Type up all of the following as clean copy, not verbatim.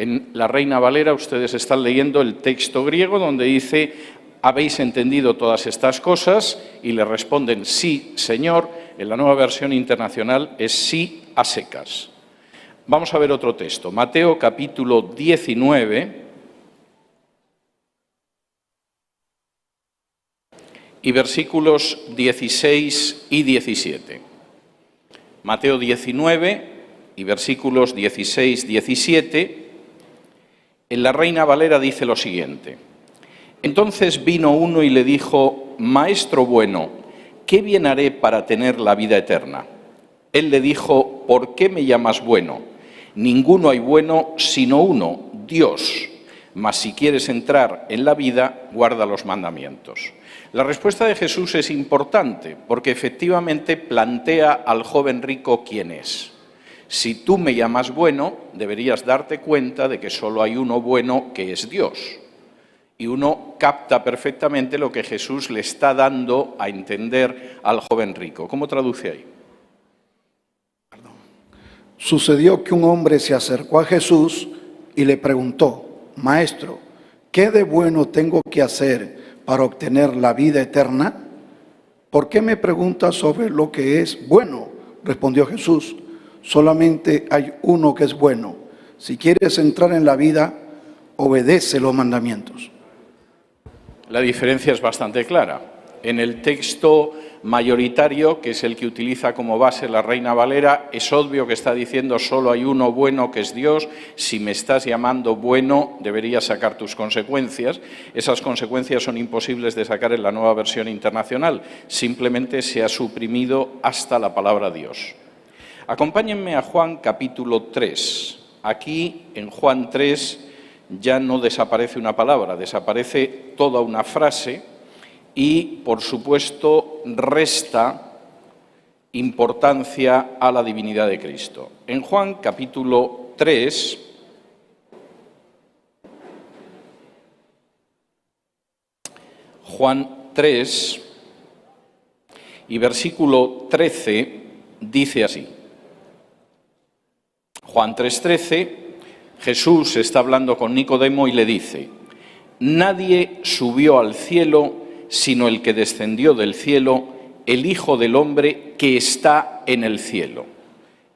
En la Reina Valera ustedes están leyendo el texto griego donde dice: ¿habéis entendido todas estas cosas? Y le responden: sí, Señor. En la Nueva Versión Internacional es sí a secas. Vamos a ver otro texto. Mateo capítulo 19 y versículos 16 y 17. Mateo 19 y versículos 16 y 17. En la Reina Valera dice lo siguiente: entonces vino uno y le dijo: Maestro bueno, ¿qué bien haré para tener la vida eterna? Él le dijo: ¿por qué me llamas bueno? Ninguno hay bueno sino uno, Dios. Mas si quieres entrar en la vida, guarda los mandamientos. La respuesta de Jesús es importante porque efectivamente plantea al joven rico quién es. Si tú me llamas bueno, deberías darte cuenta de que solo hay uno bueno, que es Dios. Y uno capta perfectamente lo que Jesús le está dando a entender al joven rico. ¿Cómo traduce ahí? Sucedió que un hombre se acercó a Jesús y le preguntó: Maestro, ¿qué de bueno tengo que hacer para obtener la vida eterna? ¿Por qué me preguntas sobre lo que es bueno? Respondió Jesús: solamente hay uno que es bueno. Si quieres entrar en la vida, obedece los mandamientos. La diferencia es bastante clara. En el texto mayoritario, que es el que utiliza como base la Reina Valera, es obvio que está diciendo solo hay uno bueno, que es Dios. Si me estás llamando bueno, deberías sacar tus consecuencias. Esas consecuencias son imposibles de sacar en la Nueva Versión Internacional. Simplemente se ha suprimido hasta la palabra Dios. Acompáñenme a Juan capítulo 3. Aquí, en Juan 3, ya no desaparece una palabra, desaparece toda una frase y, por supuesto, resta importancia a la divinidad de Cristo. En Juan capítulo 3, Juan 3 y versículo 13 dice así. Juan 3:13, Jesús está hablando con Nicodemo y le dice: nadie subió al cielo sino el que descendió del cielo, el Hijo del Hombre que está en el cielo.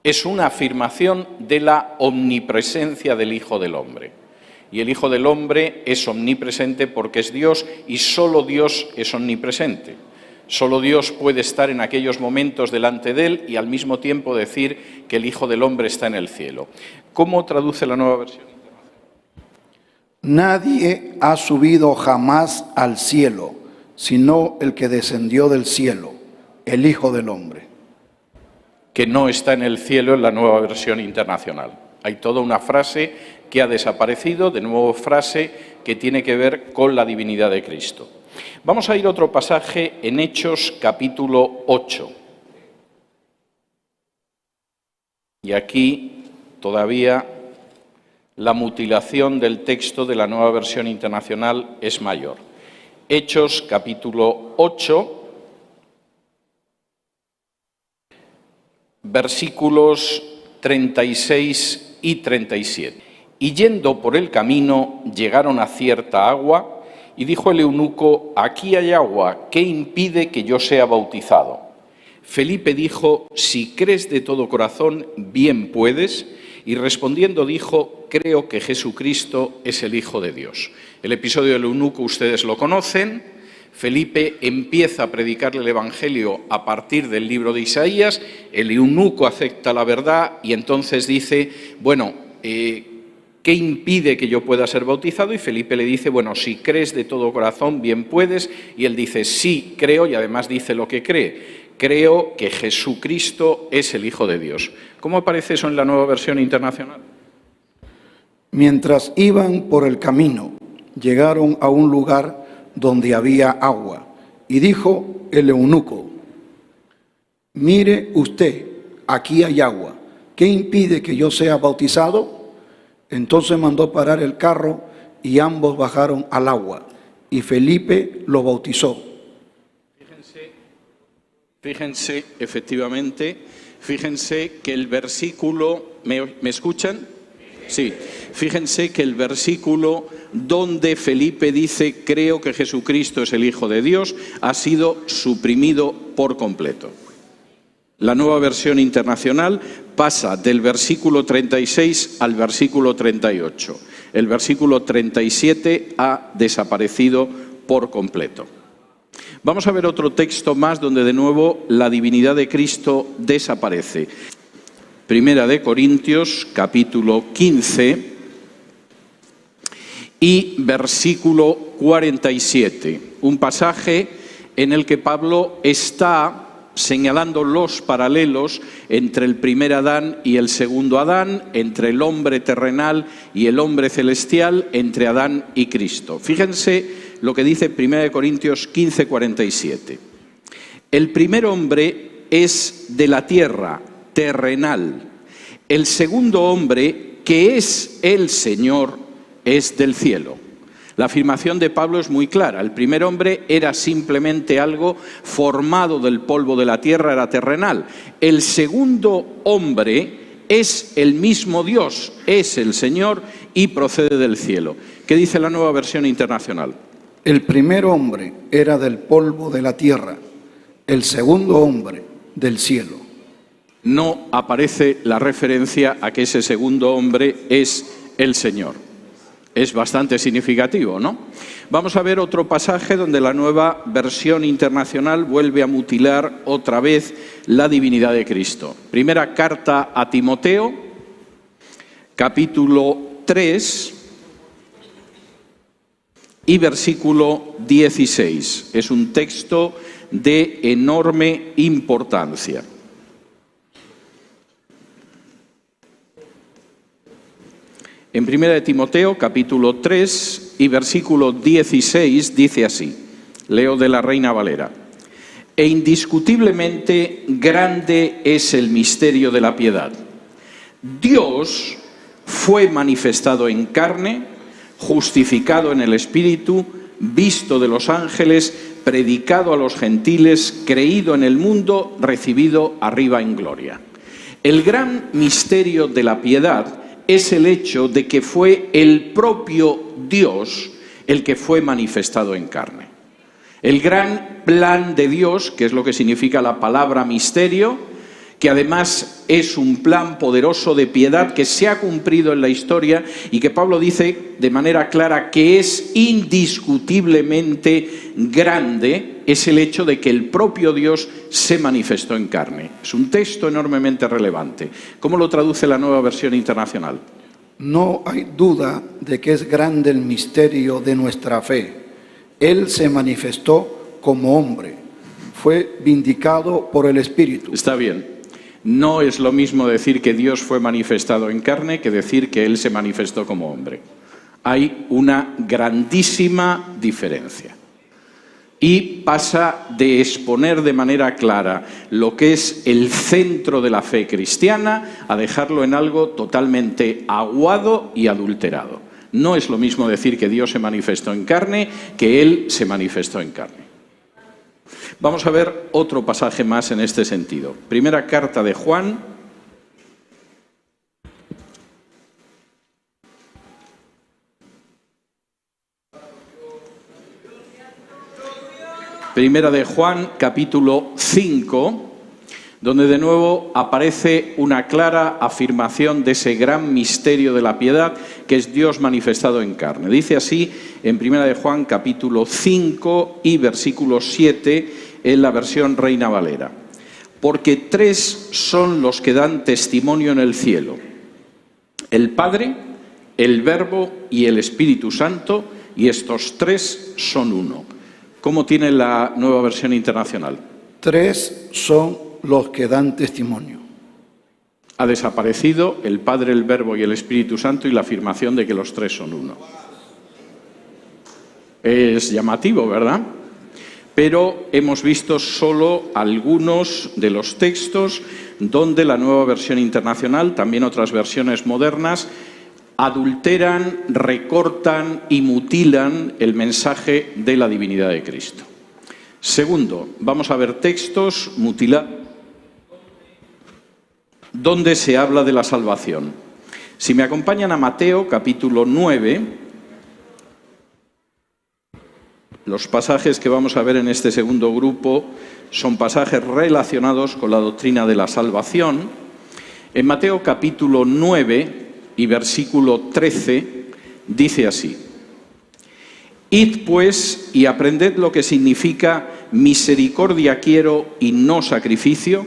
Es una afirmación de la omnipresencia del Hijo del Hombre. Y el Hijo del Hombre es omnipresente porque es Dios y solo Dios es omnipresente. Solo Dios puede estar en aquellos momentos delante de él y al mismo tiempo decir que el Hijo del Hombre está en el cielo. ¿Cómo traduce la Nueva Versión Internacional? Nadie ha subido jamás al cielo, sino el que descendió del cielo, el Hijo del Hombre. Que no está en el cielo en la Nueva Versión Internacional. Hay toda una frase que ha desaparecido, de nuevo frase que tiene que ver con la divinidad de Cristo. Vamos a ir a otro pasaje en Hechos capítulo 8. Y aquí todavía la mutilación del texto de la Nueva Versión Internacional es mayor. Hechos capítulo 8, versículos 36 y 37. Y yendo por el camino llegaron a cierta agua, y dijo el eunuco: aquí hay agua, ¿qué impide que yo sea bautizado? Felipe dijo: si crees de todo corazón, bien puedes. Y respondiendo dijo: creo que Jesucristo es el Hijo de Dios. El episodio del eunuco ustedes lo conocen. Felipe empieza a predicarle el Evangelio a partir del libro de Isaías. El eunuco acepta la verdad y entonces dice: bueno, ¿qué impide que yo pueda ser bautizado? Y Felipe le dice: bueno, si crees de todo corazón, bien puedes. Y él dice: sí, creo, y además dice lo que cree. Creo que Jesucristo es el Hijo de Dios. ¿Cómo aparece eso en la Nueva Versión Internacional? Mientras iban por el camino, llegaron a un lugar donde había agua. Y dijo el eunuco: mire usted, aquí hay agua. ¿Qué impide que yo sea bautizado? Entonces mandó parar el carro y ambos bajaron al agua. Y Felipe lo bautizó. Fíjense, efectivamente, fíjense que el versículo... ¿Me escuchan? Sí, fíjense que el versículo donde Felipe dice creo que Jesucristo es el Hijo de Dios ha sido suprimido por completo. La Nueva Versión Internacional pasa del versículo 36 al versículo 38. El versículo 37 ha desaparecido por completo. Vamos a ver otro texto más donde de nuevo la divinidad de Cristo desaparece. Primera de Corintios, capítulo 15 y versículo 47. Un pasaje en el que Pablo está señalando los paralelos entre el primer Adán y el segundo Adán, entre el hombre terrenal y el hombre celestial, entre Adán y Cristo. Fíjense lo que dice 1 Corintios 15, 47. El primer hombre es de la tierra, terrenal. El segundo hombre, que es el Señor, es del cielo. La afirmación de Pablo es muy clara. El primer hombre era simplemente algo formado del polvo de la tierra, era terrenal. El segundo hombre es el mismo Dios, es el Señor y procede del cielo. ¿Qué dice la Nueva Versión Internacional? El primer hombre era del polvo de la tierra, el segundo hombre del cielo. No aparece la referencia a que ese segundo hombre es el Señor. Es bastante significativo, ¿no? Vamos a ver otro pasaje donde la Nueva Versión Internacional vuelve a mutilar otra vez la divinidad de Cristo. Primera carta a Timoteo, capítulo 3 y versículo 16. Es un texto de enorme importancia. En 1 Timoteo, capítulo 3 y versículo 16, dice así, leo de la Reina Valera: e indiscutiblemente grande es el misterio de la piedad. Dios fue manifestado en carne, justificado en el Espíritu, visto de los ángeles, predicado a los gentiles, creído en el mundo, recibido arriba en gloria. El gran misterio de la piedad es el hecho de que fue el propio Dios el que fue manifestado en carne. El gran plan de Dios, que es lo que significa la palabra misterio, que además es un plan poderoso de piedad que se ha cumplido en la historia y que Pablo dice de manera clara que es indiscutiblemente grande, es el hecho de que el propio Dios se manifestó en carne. Es un texto enormemente relevante. ¿Cómo lo traduce la Nueva Versión Internacional? No hay duda de que es grande el misterio de nuestra fe. Él se manifestó como hombre, fue vindicado por el Espíritu. Está bien. No es lo mismo decir que Dios fue manifestado en carne que decir que Él se manifestó como hombre. Hay una grandísima diferencia. Y pasa de exponer de manera clara lo que es el centro de la fe cristiana a dejarlo en algo totalmente aguado y adulterado. No es lo mismo decir que Dios se manifestó en carne que Él se manifestó en carne. Vamos a ver otro pasaje más en este sentido. Primera carta de Juan, Primera de Juan, capítulo 5, donde de nuevo aparece una clara afirmación de ese gran misterio de la piedad que es Dios manifestado en carne. Dice así en Primera de Juan, capítulo 5 y versículo 7 en la versión Reina Valera. Porque tres son los que dan testimonio en el cielo: el Padre, el Verbo y el Espíritu Santo, y estos tres son uno. ¿Cómo tiene la Nueva Versión Internacional? Tres son los que dan testimonio. Ha desaparecido el Padre, el Verbo y el Espíritu Santo y la afirmación de que los tres son uno. Es llamativo, ¿verdad? Pero hemos visto solo algunos de los textos donde la Nueva Versión Internacional, también otras versiones modernas, adulteran, recortan y mutilan el mensaje de la divinidad de Cristo. Segundo, vamos a ver textos mutilados donde se habla de la salvación. Si me acompañan a Mateo, capítulo 9, los pasajes que vamos a ver en este segundo grupo son pasajes relacionados con la doctrina de la salvación. En Mateo capítulo 9 y versículo 13 dice así: Id pues y aprended lo que significa misericordia quiero y no sacrificio,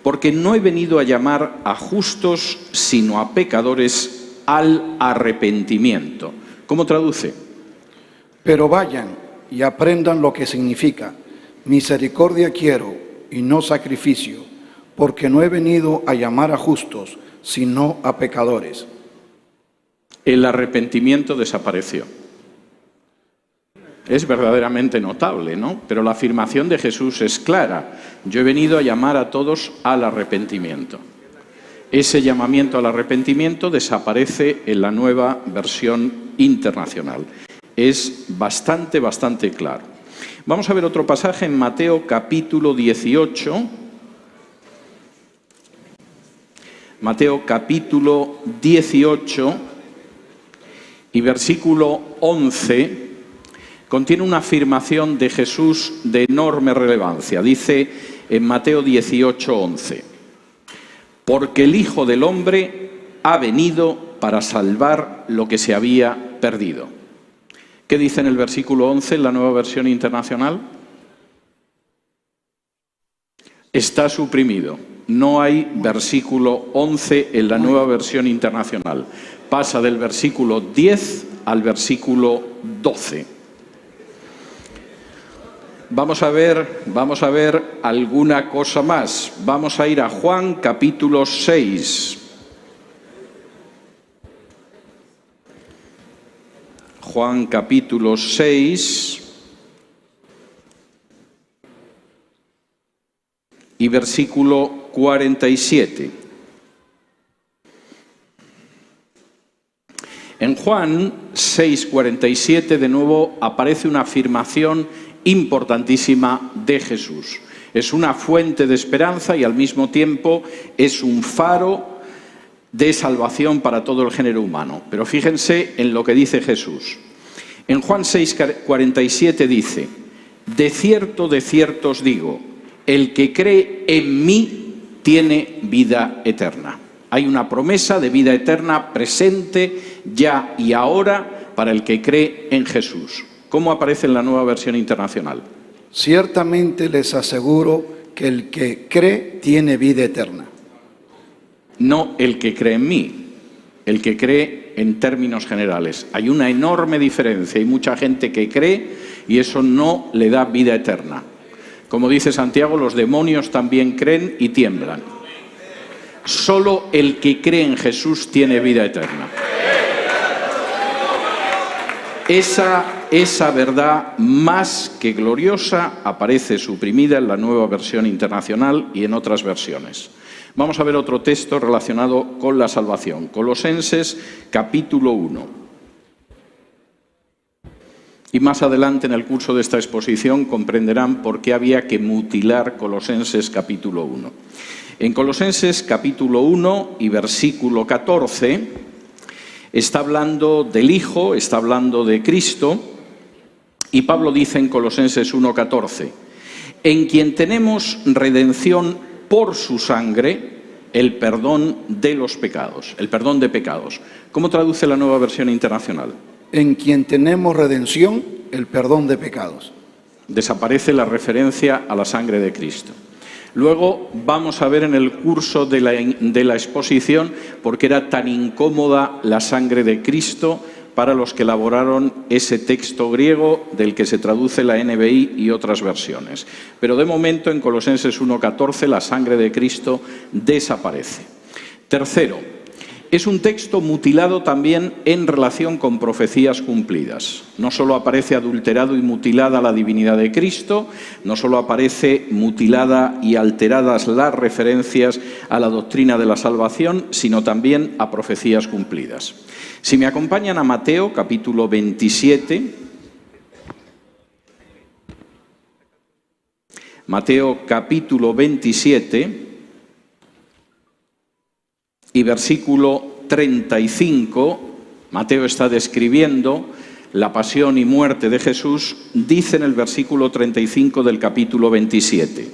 porque no he venido a llamar a justos, sino a pecadores al arrepentimiento. ¿Cómo traduce? Pero vayan y aprendan lo que significa misericordia quiero y no sacrificio, porque no he venido a llamar a justos, sino a pecadores. El arrepentimiento desapareció. Es verdaderamente notable, ¿no? Pero la afirmación de Jesús es clara. Yo he venido a llamar a todos al arrepentimiento. Ese llamamiento al arrepentimiento desaparece en la nueva versión internacional. Es bastante claro. Vamos a ver otro pasaje en Mateo capítulo 18. Mateo capítulo 18 y versículo 11 contiene una afirmación de Jesús de enorme relevancia. Dice en Mateo 18, 11: porque el Hijo del Hombre ha venido para salvar lo que se había perdido. ¿Qué dice en el versículo 11 en la nueva versión internacional? Está suprimido. No hay versículo 11 en la nueva versión internacional. Pasa del versículo 10 al versículo 12. Vamos a ver alguna cosa más. Vamos a ir a Juan capítulo 6. Juan capítulo 6 y versículo 47. En Juan 6:47 de nuevo aparece una afirmación importantísima de Jesús. Es una fuente de esperanza y al mismo tiempo es un faro de salvación para todo el género humano. Pero fíjense en lo que dice Jesús. En Juan 6:47 dice: de cierto os digo, el que cree en mí tiene vida eterna. Hay una promesa de vida eterna presente ya y ahora para el que cree en Jesús. ¿Cómo aparece en la nueva versión internacional? Ciertamente les aseguro que el que cree tiene vida eterna. No el que cree en mí, el que cree en términos generales. Hay una enorme diferencia. Hay mucha gente que cree y eso no le da vida eterna. Como dice Santiago, los demonios también creen y tiemblan. Solo el que cree en Jesús tiene vida eterna. Esa verdad más que gloriosa aparece suprimida en la nueva versión internacional y en otras versiones. Vamos a ver otro texto relacionado con la salvación. Colosenses capítulo 1. Y más adelante en el curso de esta exposición comprenderán por qué había que mutilar Colosenses capítulo 1. En Colosenses capítulo 1 y versículo 14 está hablando del Hijo, está hablando de Cristo, y Pablo dice en Colosenses 1:14: en quien tenemos redención por su sangre, el perdón de los pecados, el perdón de pecados. ¿Cómo traduce la nueva versión internacional? En quien tenemos redención, el perdón de pecados. Desaparece la referencia a la sangre de Cristo. Luego vamos a ver en el curso de la exposición por qué era tan incómoda la sangre de Cristo para los que elaboraron ese texto griego del que se traduce la NBI y otras versiones. Pero de momento en Colosenses 1:14 la sangre de Cristo desaparece. Tercero, es un texto mutilado también en relación con profecías cumplidas. No solo aparece adulterado y mutilada la divinidad de Cristo, no solo aparece mutilada y alteradas las referencias a la doctrina de la salvación, sino también a profecías cumplidas. Si me acompañan a Mateo, capítulo 27, Mateo capítulo 27 y versículo 35, Mateo está describiendo la pasión y muerte de Jesús, dice en el versículo 35 del capítulo 27.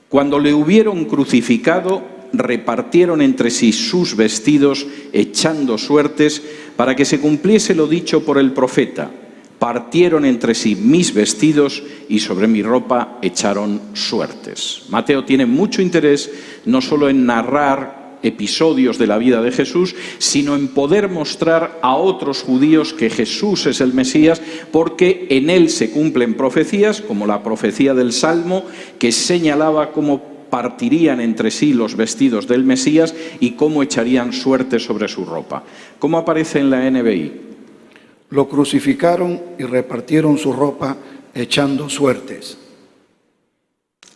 Cuando le hubieron crucificado, repartieron entre sí sus vestidos, echando suertes, para que se cumpliese lo dicho por el profeta. Partieron entre sí mis vestidos y sobre mi ropa echaron suertes. Mateo tiene mucho interés no solo en narrar episodios de la vida de Jesús, sino en poder mostrar a otros judíos que Jesús es el Mesías, porque en él se cumplen profecías, como la profecía del Salmo, que señalaba cómo partirían entre sí los vestidos del Mesías y cómo echarían suerte sobre su ropa. ¿Cómo aparece en la NBI? Lo crucificaron y repartieron su ropa echando suertes.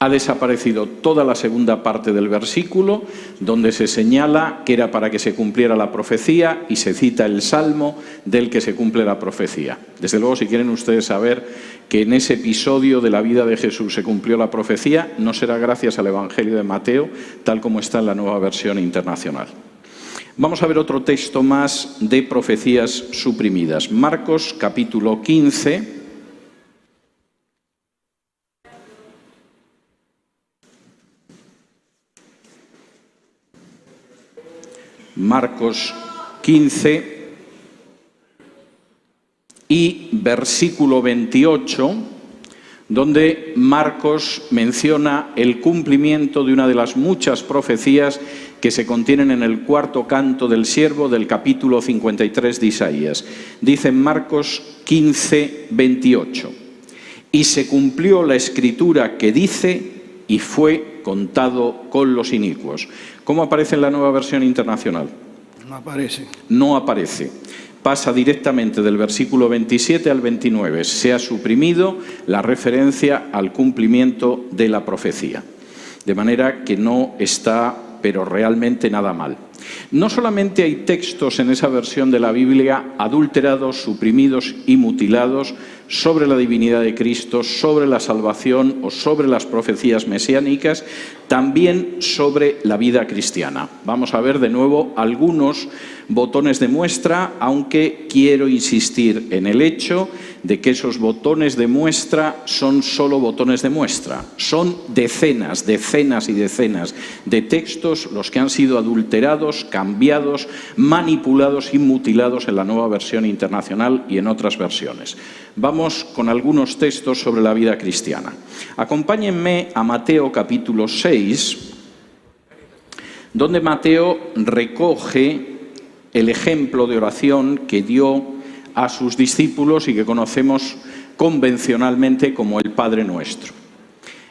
Ha desaparecido toda la segunda parte del versículo, donde se señala que era para que se cumpliera la profecía, y se cita el Salmo del que se cumple la profecía. Desde luego, si quieren ustedes saber que en ese episodio de la vida de Jesús se cumplió la profecía, no será gracias al Evangelio de Mateo, tal como está en la Nueva Versión Internacional. Vamos a ver otro texto más de profecías suprimidas. Marcos, capítulo 15. Marcos 15 y versículo 28, donde Marcos menciona el cumplimiento de una de las muchas profecías que se contienen en el cuarto canto del siervo del capítulo 53 de Isaías. Dice en Marcos 15, 28, y se cumplió la escritura que dice, y fue contado con los inicuos. ¿Cómo aparece en la Nueva Versión Internacional? No aparece. No aparece. Pasa directamente del versículo 27 al 29. Se ha suprimido la referencia al cumplimiento de la profecía. De manera que no está, pero realmente nada mal. No solamente hay textos en esa versión de la Biblia adulterados, suprimidos y mutilados sobre la divinidad de Cristo, sobre la salvación o sobre las profecías mesiánicas, también sobre la vida cristiana. Vamos a ver de nuevo algunos botones de muestra, aunque quiero insistir en el hecho de que esos botones de muestra son solo botones de muestra. Son decenas, decenas y decenas de textos los que han sido adulterados, cambiados, manipulados y mutilados en la Nueva Versión Internacional y en otras versiones. Vamos con algunos textos sobre la vida cristiana. Acompáñenme a Mateo capítulo 6, donde Mateo recoge el ejemplo de oración que dio a sus discípulos y que conocemos convencionalmente como el Padre Nuestro.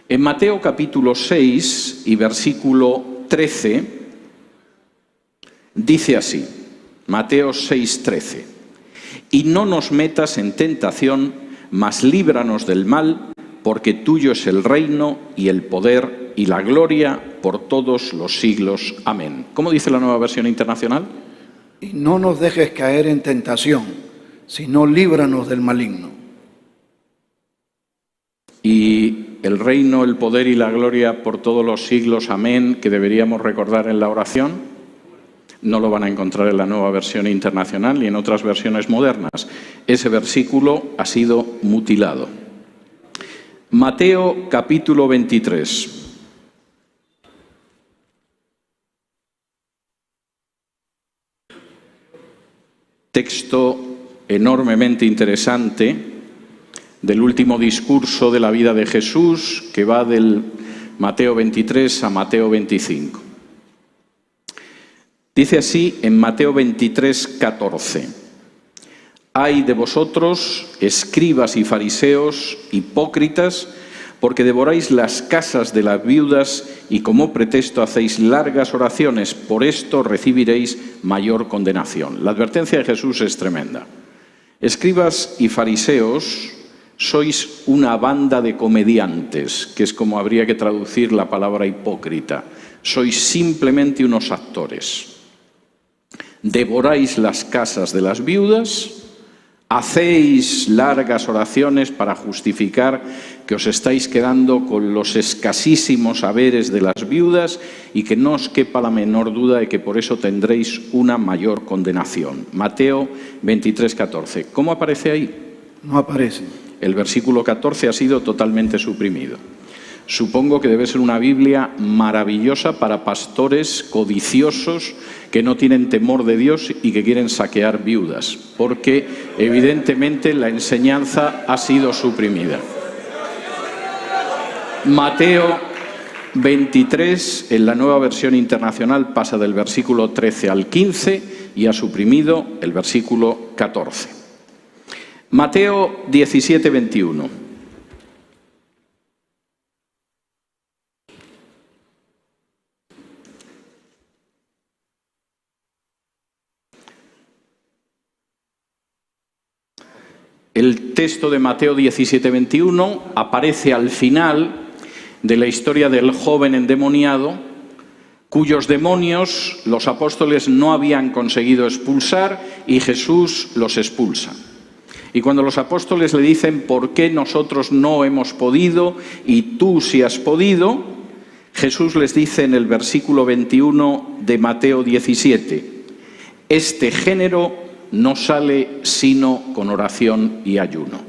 En Mateo capítulo 6 y versículo 13 dice así, Mateo 6, 13, y no nos metas en tentación, mas líbranos del mal, porque tuyo es el reino y el poder y la gloria por todos los siglos. Amén. ¿Cómo dice la Nueva Versión Internacional? Y no nos dejes caer en tentación, sino líbranos del maligno. Y el reino, el poder y la gloria por todos los siglos, amén, que deberíamos recordar en la oración, no lo van a encontrar en la Nueva Versión Internacional ni en otras versiones modernas. Ese versículo ha sido mutilado. Mateo capítulo 23. Texto enormemente interesante del último discurso de la vida de Jesús, que va del Mateo 23 a Mateo 25. Dice así en Mateo 23, 14. Ay de vosotros, escribas y fariseos, hipócritas, porque devoráis las casas de las viudas y como pretexto hacéis largas oraciones, por esto recibiréis mayor condenación. La advertencia de Jesús es tremenda. Escribas y fariseos, sois una banda de comediantes, que es como habría que traducir la palabra hipócrita. Sois simplemente unos actores. Devoráis las casas de las viudas, Hacéis largas oraciones para justificar que os estáis quedando con los escasísimos haberes de las viudas y que no os quepa la menor duda de que por eso tendréis una mayor condenación. Mateo 23, 14. ¿Cómo aparece ahí? No aparece. El versículo 14 ha sido totalmente suprimido. Supongo que debe ser una Biblia maravillosa para pastores codiciosos que no tienen temor de Dios y que quieren saquear viudas, porque evidentemente la enseñanza ha sido suprimida. Mateo 23, en la Nueva Versión Internacional, pasa del versículo 13 al 15 y ha suprimido el versículo 14. Mateo 17, 21. El texto de Mateo 17, 21 aparece al final de la historia del joven endemoniado, cuyos demonios los apóstoles no habían conseguido expulsar y Jesús los expulsa. Y cuando los apóstoles le dicen, ¿por qué nosotros no hemos podido y tú sí has podido?, Jesús les dice en el versículo 21 de Mateo 17, este género no sale sino con oración y ayuno.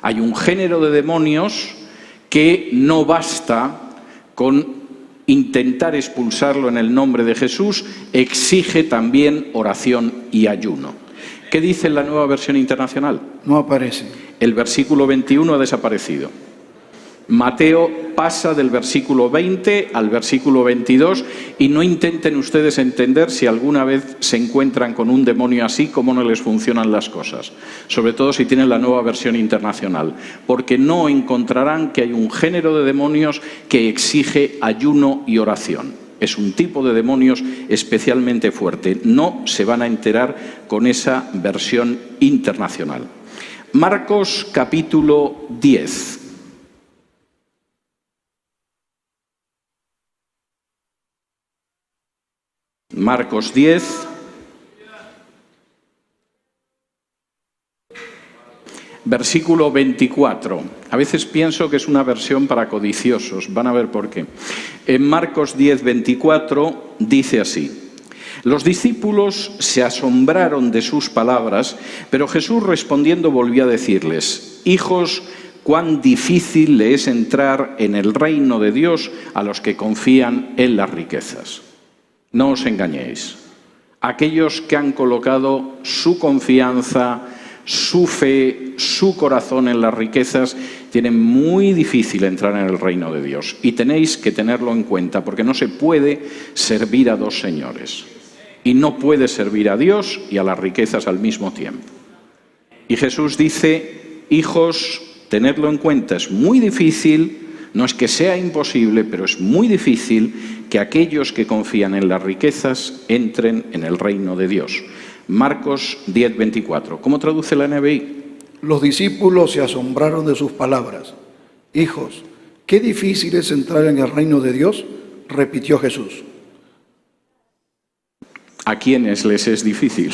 Hay un género de demonios que no basta con intentar expulsarlo en el nombre de Jesús, exige también oración y ayuno. ¿Qué dice la Nueva Versión Internacional? No aparece. El versículo 21 ha desaparecido. Mateo pasa del versículo 20 al versículo 22 y no intenten ustedes entender si alguna vez se encuentran con un demonio así, cómo no les funcionan las cosas, sobre todo si tienen la Nueva Versión Internacional, porque no encontrarán que hay un género de demonios que exige ayuno y oración. Es un tipo de demonios especialmente fuerte. No se van a enterar con esa versión internacional. Marcos capítulo 10. Marcos 10, versículo 24. A veces pienso que es una versión para codiciosos, van a ver por qué. En Marcos 10, 24 dice así: los discípulos se asombraron de sus palabras, pero Jesús respondiendo volvió a decirles: hijos, cuán difícil le es entrar en el reino de Dios a los que confían en las riquezas. No os engañéis. Aquellos que han colocado su confianza, su fe, su corazón en las riquezas, tienen muy difícil entrar en el reino de Dios. Y tenéis que tenerlo en cuenta, porque no se puede servir a dos señores. Y no puede servir a Dios y a las riquezas al mismo tiempo. Y Jesús dice: hijos, tenedlo en cuenta, es muy difícil. No es que sea imposible, pero es muy difícil que aquellos que confían en las riquezas entren en el reino de Dios. Marcos 10, 24. ¿Cómo traduce la NBI? Los discípulos se asombraron de sus palabras. Hijos, qué difícil es entrar en el reino de Dios, repitió Jesús. ¿A quiénes les es difícil?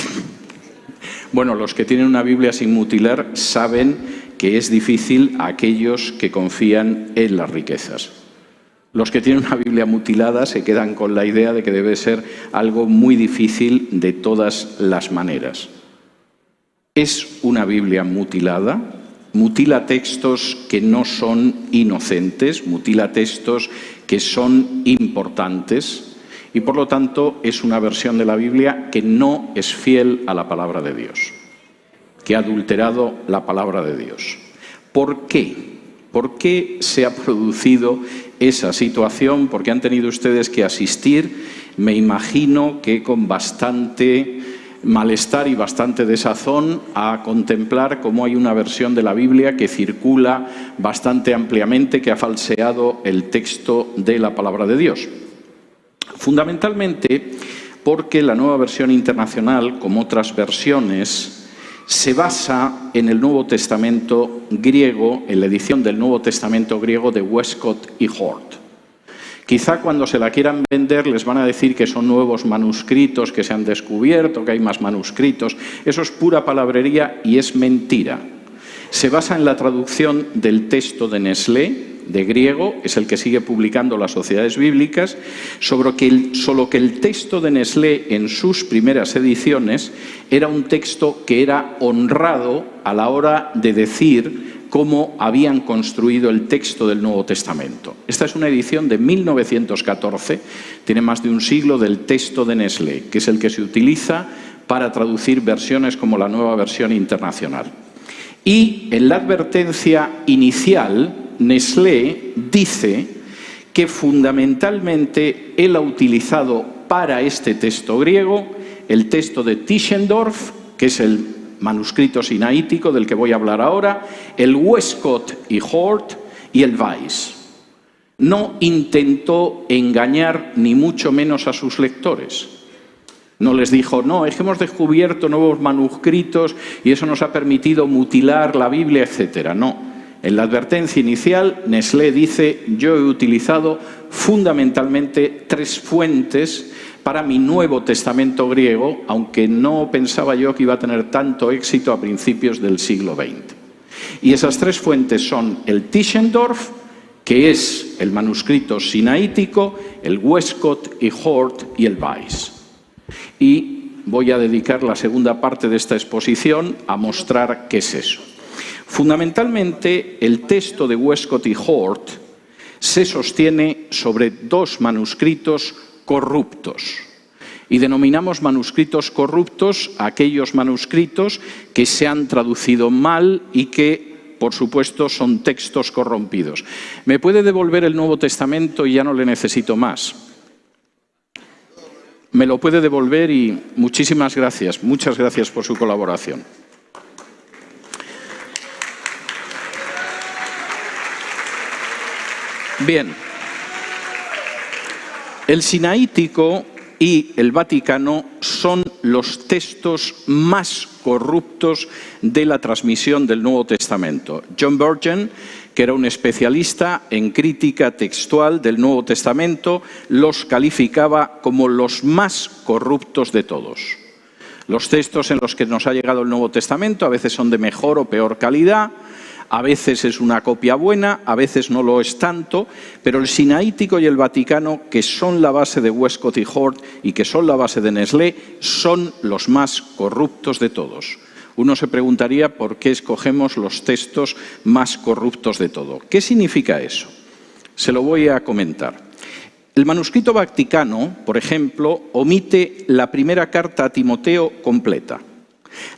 Bueno, los que tienen una Biblia sin mutilar saben que es difícil a aquellos que confían en las riquezas. Los que tienen una Biblia mutilada se quedan con la idea de que debe ser algo muy difícil de todas las maneras. Es una Biblia mutilada, mutila textos que no son inocentes, mutila textos que son importantes y por lo tanto es una versión de la Biblia que no es fiel a la palabra de Dios, que ha adulterado la palabra de Dios. ¿Por qué? ¿Por qué se ha producido esa situación? Porque han tenido ustedes que asistir, me imagino que con bastante malestar y bastante desazón, a contemplar cómo hay una versión de la Biblia que circula bastante ampliamente, que ha falseado el texto de la palabra de Dios. Fundamentalmente porque la Nueva Versión Internacional, como otras versiones, se basa en el Nuevo Testamento griego, en la edición del Nuevo Testamento griego de Westcott y Hort, Quizá cuando se la quieran vender les van a decir que son nuevos manuscritos que se han descubierto, que hay más manuscritos. Eso es pura palabrería y es mentira. Se basa en la traducción del texto de Nestlé, de griego, es el que sigue publicando las sociedades bíblicas, solo que el texto de Nestlé en sus primeras ediciones era un texto que era honrado a la hora de decir cómo habían construido el texto del Nuevo Testamento. Esta es una edición de 1914, tiene más de un siglo, del texto de Nestlé, que es el que se utiliza para traducir versiones como la Nueva Versión Internacional. Y en la advertencia inicial, Nestlé dice que fundamentalmente él ha utilizado para este texto griego el texto de Tischendorf, que es el manuscrito sinaítico del que voy a hablar ahora, el Westcott y Hort y el Weiss. No intentó engañar ni mucho menos a sus lectores. No les dijo, no, es que hemos descubierto nuevos manuscritos y eso nos ha permitido mutilar la Biblia, etc. No. En la advertencia inicial, Nestlé dice, yo he utilizado fundamentalmente 3 fuentes para mi Nuevo Testamento griego, aunque no pensaba yo que iba a tener tanto éxito a principios del siglo XX. Y esas 3 fuentes son el Tischendorf, que es el manuscrito sinaítico, el Westcott y Hort y el Weiss. Y voy a dedicar la segunda parte de esta exposición a mostrar qué es eso. Fundamentalmente, el texto de Westcott y Hort se sostiene sobre 2 manuscritos corruptos. Y denominamos manuscritos corruptos a aquellos manuscritos que se han traducido mal y que, por supuesto, son textos corrompidos. ¿Me puede devolver el Nuevo Testamento y ya no le necesito más? Me lo puede devolver y muchísimas gracias. Muchas gracias por su colaboración. Bien, el sinaítico y el vaticano son los textos más corruptos de la transmisión del Nuevo Testamento. John Burgon, que era un especialista en crítica textual del Nuevo Testamento, los calificaba como los más corruptos de todos. Los textos en los que nos ha llegado el Nuevo Testamento a veces son de mejor o peor calidad, a veces es una copia buena, a veces no lo es tanto, pero el sinaítico y el vaticano, que son la base de Westcott y Hort y que son la base de Nestlé, son los más corruptos de todos. Uno se preguntaría por qué escogemos los textos más corruptos de todo. ¿Qué significa eso? Se lo voy a comentar. El manuscrito vaticano, por ejemplo, omite la primera carta a Timoteo completa.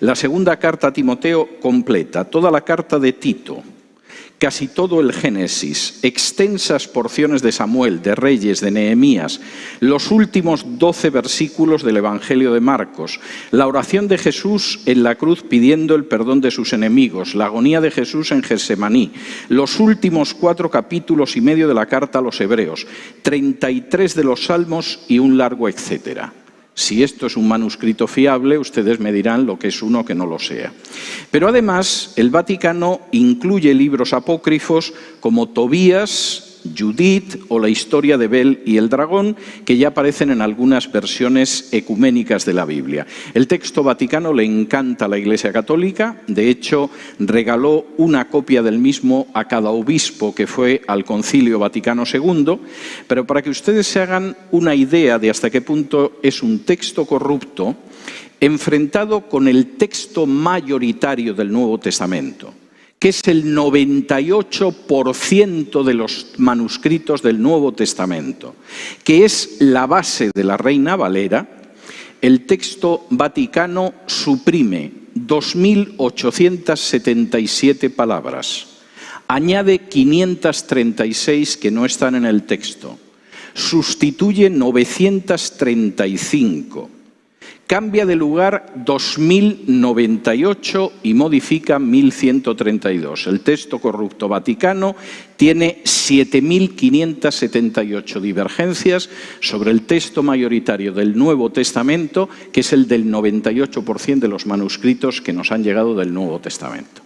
La segunda carta a Timoteo completa, toda la carta de Tito, casi todo el Génesis, extensas porciones de Samuel, de Reyes, de Nehemías, los últimos 12 versículos del Evangelio de Marcos, la oración de Jesús en la cruz pidiendo el perdón de sus enemigos, la agonía de Jesús en Getsemaní, los últimos 4 capítulos y medio de la carta a los Hebreos, 33 de los Salmos y un largo etcétera. Si esto es un manuscrito fiable, ustedes me dirán lo que es uno que no lo sea. Pero además, el Vaticano incluye libros apócrifos como Tobías, Judith o la historia de Bel y el dragón, que ya aparecen en algunas versiones ecuménicas de la Biblia. El texto vaticano le encanta a la Iglesia Católica, de hecho regaló una copia del mismo a cada obispo que fue al Concilio Vaticano II, pero para que ustedes se hagan una idea de hasta qué punto es un texto corrupto, enfrentado con el texto mayoritario del Nuevo Testamento, que es el 98% de los manuscritos del Nuevo Testamento, que es la base de la Reina Valera, el texto vaticano suprime 2.877 palabras, añade 536 que no están en el texto, sustituye 935, cambia de lugar 2098 y modifica 1132. El texto corrupto vaticano tiene 7.578 divergencias sobre el texto mayoritario del Nuevo Testamento, que es el del 98% de los manuscritos que nos han llegado del Nuevo Testamento.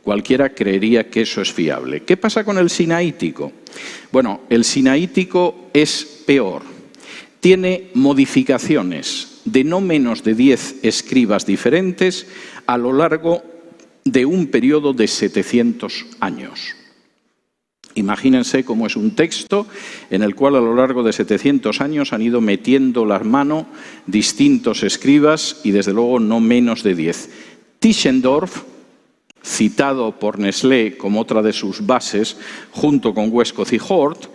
Cualquiera creería que eso es fiable. ¿Qué pasa con el sinaítico? Bueno, el sinaítico es peor. Tiene modificaciones de no menos de 10 escribas diferentes a lo largo de un periodo de 700 años. Imagínense cómo es un texto en el cual a lo largo de 700 años han ido metiendo la mano distintos escribas y desde luego no menos de 10. Tischendorf, citado por Nestlé como otra de sus bases, junto con Westcott y Hort,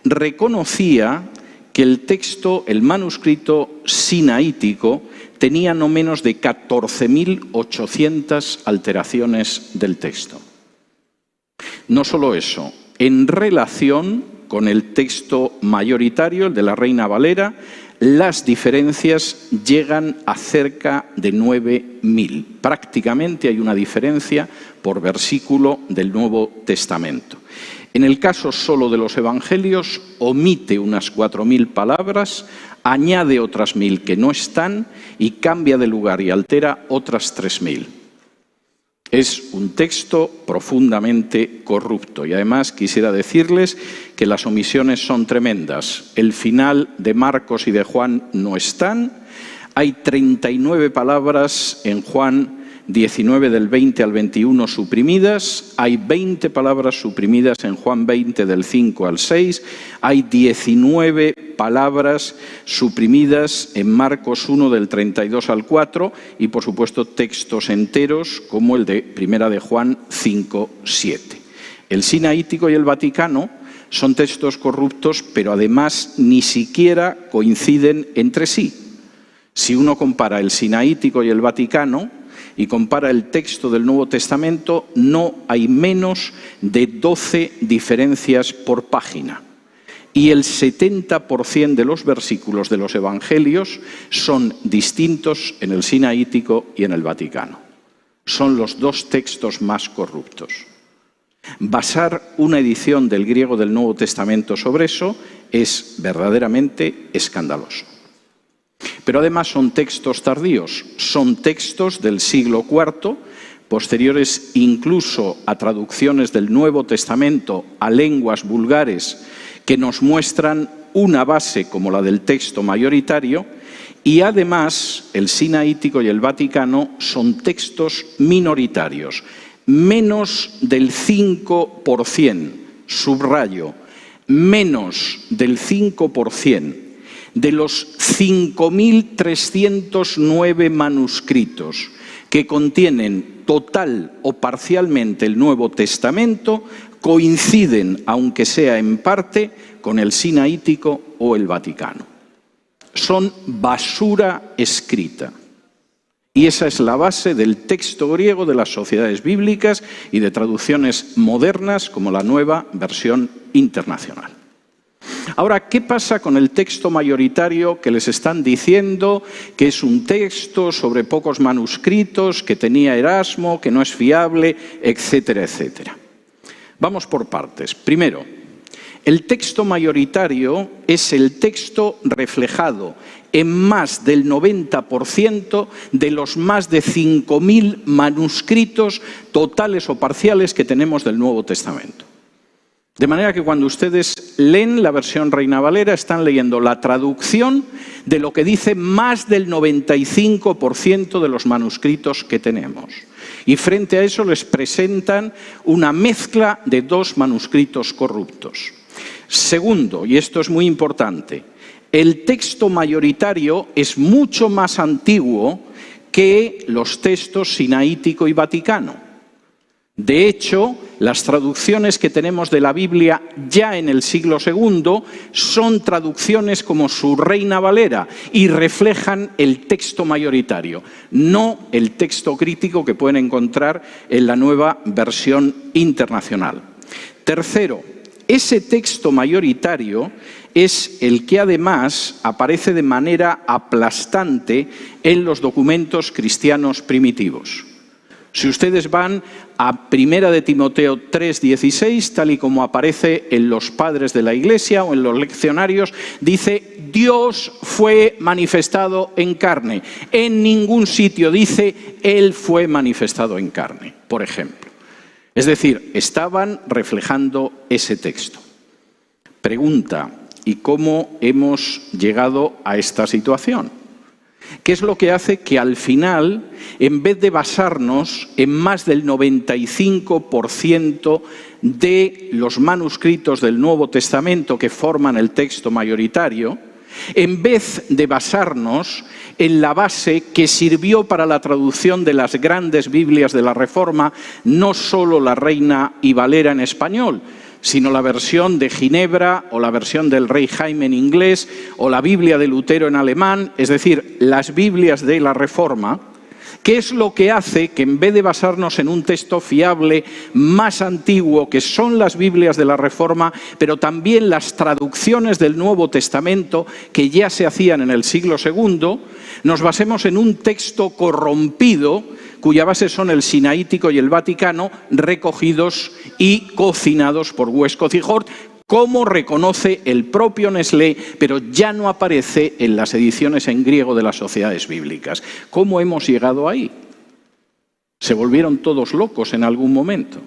reconocía que el texto, el manuscrito sinaítico, tenía no menos de 14.800 alteraciones del texto. No solo eso, en relación con el texto mayoritario, el de la Reina Valera, las diferencias llegan a cerca de 9.000. Prácticamente hay una diferencia por versículo del Nuevo Testamento. En el caso solo de los Evangelios, omite unas 4.000 palabras, añade otras 1.000 que no están y cambia de lugar y altera otras 3.000. Es un texto profundamente corrupto y además quisiera decirles que las omisiones son tremendas. El final de Marcos y de Juan no están. Hay 39 palabras en Juan 19 del 20 al 21 suprimidas, hay 20 palabras suprimidas en Juan 20 del 5 al 6, hay 19 palabras suprimidas en Marcos 1 del 32 al 4 y por supuesto textos enteros como el de Primera de Juan 5, 7. El Sinaítico y el Vaticano son textos corruptos, pero además ni siquiera coinciden entre sí. Si uno compara el Sinaítico y el Vaticano y compara el texto del Nuevo Testamento, no hay menos de 12 diferencias por página. Y el 70% de los versículos de los Evangelios son distintos en el Sinaítico y en el Vaticano. Son los dos textos más corruptos. Basar una edición del griego del Nuevo Testamento sobre eso es verdaderamente escandaloso. Pero además son textos tardíos, son textos del siglo IV, posteriores incluso a traducciones del Nuevo Testamento a lenguas vulgares que nos muestran una base como la del texto mayoritario, y además el Sinaítico y el Vaticano son textos minoritarios, menos del 5%, subrayo, menos del 5%. De los 5.309 manuscritos que contienen total o parcialmente el Nuevo Testamento, coinciden, aunque sea en parte, con el Sinaítico o el Vaticano. Son basura escrita. Y esa es la base del texto griego de las sociedades bíblicas y de traducciones modernas como la Nueva Versión Internacional. Ahora, ¿qué pasa con el texto mayoritario que les están diciendo que es un texto sobre pocos manuscritos, que tenía Erasmo, que no es fiable, etcétera, etcétera? Vamos por partes. Primero, el texto mayoritario es el texto reflejado en más del 90% de los más de 5.000 manuscritos totales o parciales que tenemos del Nuevo Testamento. De manera que cuando ustedes leen la versión Reina Valera, están leyendo la traducción de lo que dice más del 95% de los manuscritos que tenemos. Y frente a eso les presentan una mezcla de dos manuscritos corruptos. Segundo, y esto es muy importante, el texto mayoritario es mucho más antiguo que los textos sinaítico y vaticano. De hecho, las traducciones que tenemos de la Biblia ya en el siglo II son traducciones como su Reina Valera y reflejan el texto mayoritario, no el texto crítico que pueden encontrar en la Nueva Versión Internacional. Tercero, ese texto mayoritario es el que además aparece de manera aplastante en los documentos cristianos primitivos. Si ustedes van a 1 de Timoteo 3:16, tal y como aparece en los padres de la Iglesia o en los leccionarios, dice Dios fue manifestado en carne. En ningún sitio dice Él fue manifestado en carne, por ejemplo. Es decir, estaban reflejando ese texto. Pregunta, ¿y cómo hemos llegado a esta situación? ¿Qué es lo que hace que al final, en vez de basarnos en más del 95% de los manuscritos del Nuevo Testamento que forman el texto mayoritario, en vez de basarnos en la base que sirvió para la traducción de las grandes Biblias de la Reforma, no solo la Reina y Valera en español, sino la versión de Ginebra o la versión del Rey Jaime en inglés o la Biblia de Lutero en alemán, es decir, las Biblias de la Reforma, ¿qué es lo que hace que en vez de basarnos en un texto fiable más antiguo, que son las Biblias de la Reforma, pero también las traducciones del Nuevo Testamento que ya se hacían en el siglo II, nos basemos en un texto corrompido cuya base son el Sinaítico y el Vaticano, recogidos y cocinados por Westcott y Hort, como reconoce el propio Nestlé, pero ya no aparece en las ediciones en griego de las sociedades bíblicas? ¿Cómo hemos llegado ahí? ¿Se volvieron todos locos en algún momento?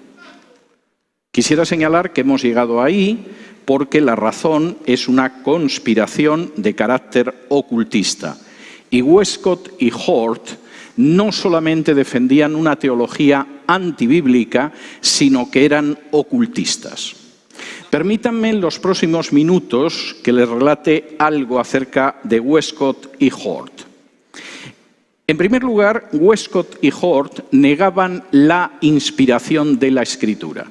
Quisiera señalar que hemos llegado ahí porque la razón es una conspiración de carácter ocultista. Y Westcott y Hort no solamente defendían una teología antibíblica, sino que eran ocultistas. Permítanme en los próximos minutos que les relate algo acerca de Westcott y Hort. En primer lugar, Westcott y Hort negaban la inspiración de la Escritura.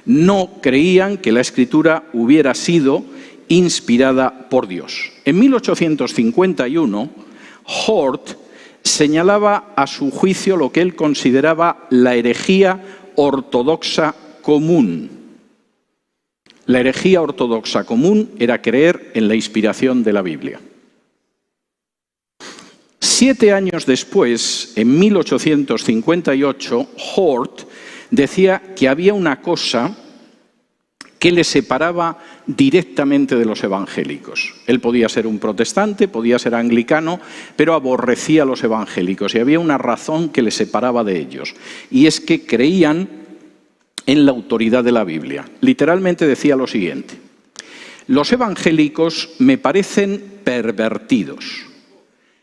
No creían que la Escritura hubiera sido inspirada por Dios. En 1851, Hort señalaba a su juicio lo que él consideraba la herejía ortodoxa común. La herejía ortodoxa común era creer en la inspiración de la Biblia. 7 años después, en 1858, Hort decía que había una cosa que le separaba directamente de los evangélicos. Él podía ser un protestante, podía ser anglicano, pero aborrecía a los evangélicos y había una razón que le separaba de ellos, y es que creían en la autoridad de la Biblia. Literalmente decía lo siguiente: los evangélicos me parecen pervertidos.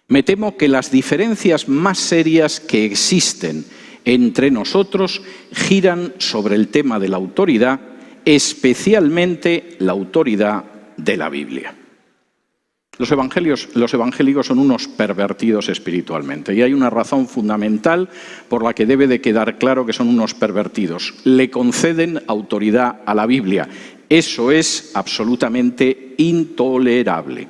Me temo que las diferencias más serias que existen entre nosotros giran sobre el tema de la autoridad, especialmente la autoridad de la Biblia. Los evangélicos son unos pervertidos espiritualmente, y hay una razón fundamental por la que debe de quedar claro que son unos pervertidos. Le conceden autoridad a la Biblia. Eso es absolutamente intolerable.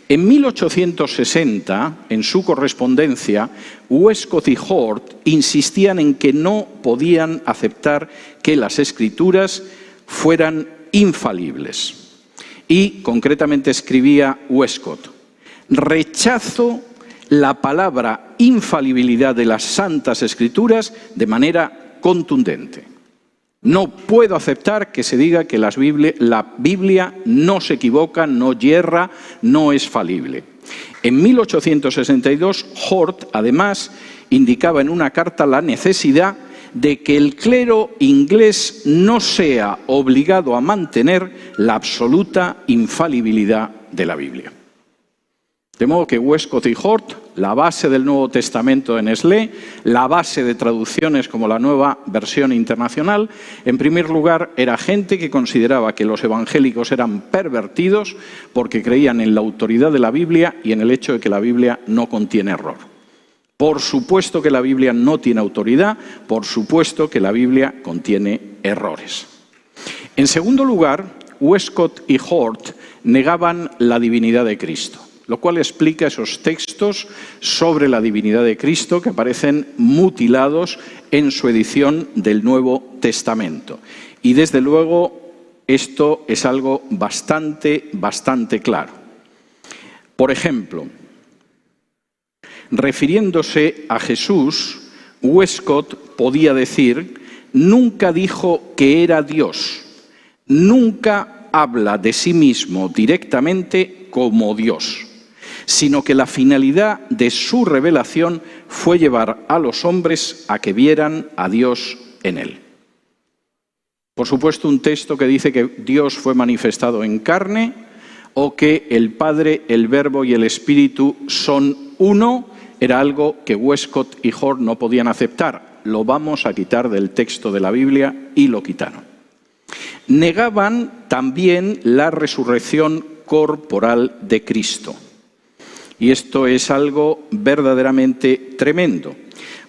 En 1860, en su correspondencia, Westcott y Hort insistían en que no podían aceptar que las Escrituras fueran infalibles. Y concretamente escribía Westcott: rechazo la palabra infalibilidad de las Santas Escrituras de manera contundente. No puedo aceptar que se diga que la Biblia no se equivoca, no yerra, no es falible. En 1862, Hort, además, indicaba en una carta la necesidad de que el clero inglés no sea obligado a mantener la absoluta infalibilidad de la Biblia. De modo que Westcott y Hort, la base del Nuevo Testamento de Nestlé, la base de traducciones como la Nueva Versión Internacional, en primer lugar era gente que consideraba que los evangélicos eran pervertidos porque creían en la autoridad de la Biblia y en el hecho de que la Biblia no contiene error. Por supuesto que la Biblia no tiene autoridad, por supuesto que la Biblia contiene errores. En segundo lugar, Westcott y Hort negaban la divinidad de Cristo, lo cual explica esos textos sobre la divinidad de Cristo que aparecen mutilados en su edición del Nuevo Testamento. Y desde luego esto es algo bastante claro. Por ejemplo, refiriéndose a Jesús, Westcott podía decir: nunca dijo que era Dios, nunca habla de sí mismo directamente como Dios, sino que la finalidad de su revelación fue llevar a los hombres a que vieran a Dios en él. Por supuesto, un texto que dice que Dios fue manifestado en carne o que el Padre, el Verbo y el Espíritu son uno, era algo que Westcott y Hort no podían aceptar. Lo vamos a quitar del texto de la Biblia y lo quitaron. Negaban también la resurrección corporal de Cristo. Y esto es algo verdaderamente tremendo.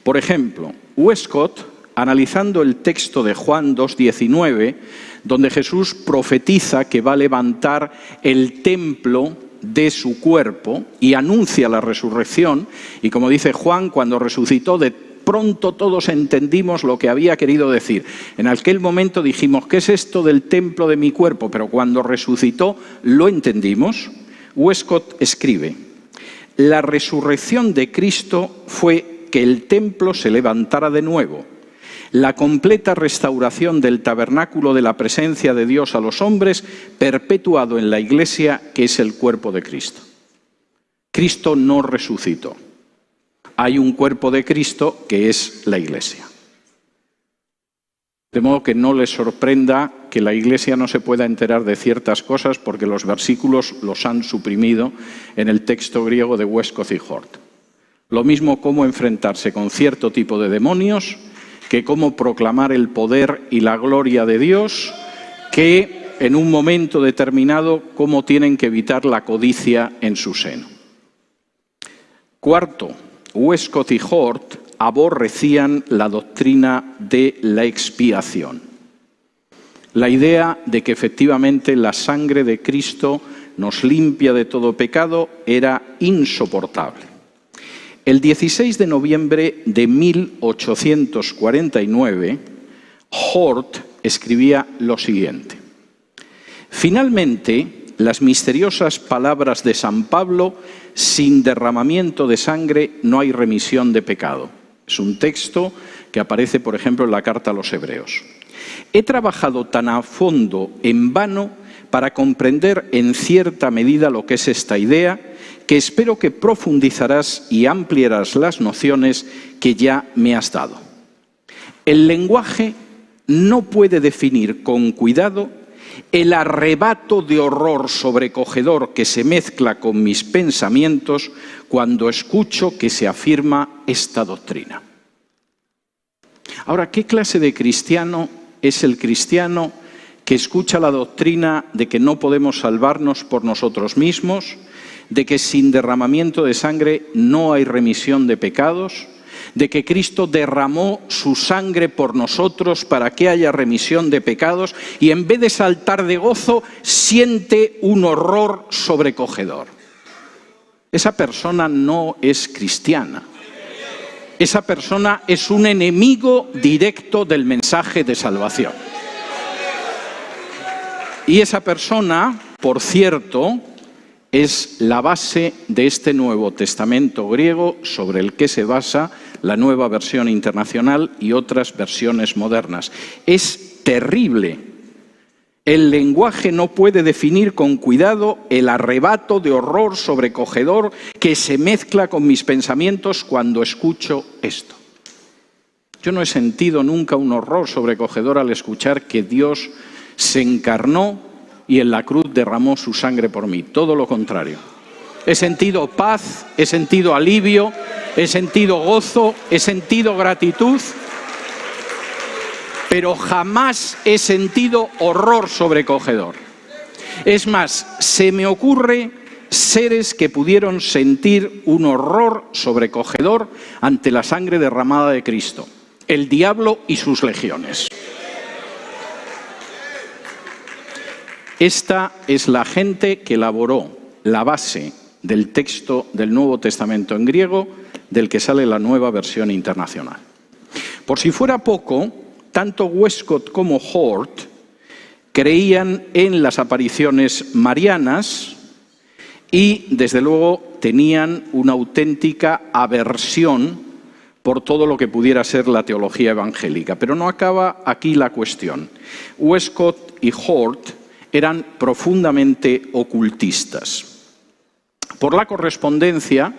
Por ejemplo, Westcott, analizando el texto de Juan 2:19, donde Jesús profetiza que va a levantar el templo de su cuerpo y anuncia la resurrección, y como dice Juan, cuando resucitó, de pronto todos entendimos lo que había querido decir. En aquel momento dijimos, ¿qué es esto del templo de mi cuerpo? Pero cuando resucitó lo entendimos. Westcott escribe: la resurrección de Cristo fue que el templo se levantara de nuevo. La completa restauración del tabernáculo de la presencia de Dios a los hombres, perpetuado en la Iglesia, que es el cuerpo de Cristo. Cristo no resucitó. Hay un cuerpo de Cristo que es la Iglesia. De modo que no les sorprenda que la Iglesia no se pueda enterar de ciertas cosas porque los versículos los han suprimido en el texto griego de Westcott y Hort. Lo mismo cómo enfrentarse con cierto tipo de demonios, que cómo proclamar el poder y la gloria de Dios, que en un momento determinado cómo tienen que evitar la codicia en su seno. Cuarto, Westcott y Hort aborrecían la doctrina de la expiación. La idea de que efectivamente la sangre de Cristo nos limpia de todo pecado era insoportable. El 16 de noviembre de 1849, Hort escribía lo siguiente: finalmente, las misteriosas palabras de San Pablo, sin derramamiento de sangre no hay remisión de pecado. Es un texto que aparece, por ejemplo, en la carta a los Hebreos. He trabajado tan a fondo en vano para comprender en cierta medida lo que es esta idea, que espero que profundizarás y ampliarás las nociones que ya me has dado. El lenguaje no puede definir con cuidado el arrebato de horror sobrecogedor que se mezcla con mis pensamientos cuando escucho que se afirma esta doctrina. Ahora, ¿qué clase de cristiano es el cristiano que escucha la doctrina de que no podemos salvarnos por nosotros mismos, de que sin derramamiento de sangre no hay remisión de pecados, de que Cristo derramó su sangre por nosotros para que haya remisión de pecados y en vez de saltar de gozo siente un horror sobrecogedor? Esa persona no es cristiana. Esa persona es un enemigo directo del mensaje de salvación. Y esa persona, por cierto, es la base de este Nuevo Testamento griego sobre el que se basa la Nueva Versión Internacional y otras versiones modernas. Es terrible. El lenguaje no puede definir con cuidado el arrebato de horror sobrecogedor que se mezcla con mis pensamientos cuando escucho esto. Yo no he sentido nunca un horror sobrecogedor al escuchar que Dios se encarnó y en la cruz derramó su sangre por mí. Todo lo contrario. He sentido paz, he sentido alivio, he sentido gozo, he sentido gratitud, pero jamás he sentido horror sobrecogedor. Es más, se me ocurre seres que pudieron sentir un horror sobrecogedor ante la sangre derramada de Cristo: el diablo y sus legiones. Esta es la gente que elaboró la base del texto del Nuevo Testamento en griego, del que sale la Nueva Versión Internacional. Por si fuera poco, tanto Westcott como Hort creían en las apariciones marianas y, desde luego, tenían una auténtica aversión por todo lo que pudiera ser la teología evangélica. Pero no acaba aquí la cuestión. Westcott y Hort eran profundamente ocultistas. Por la correspondencia,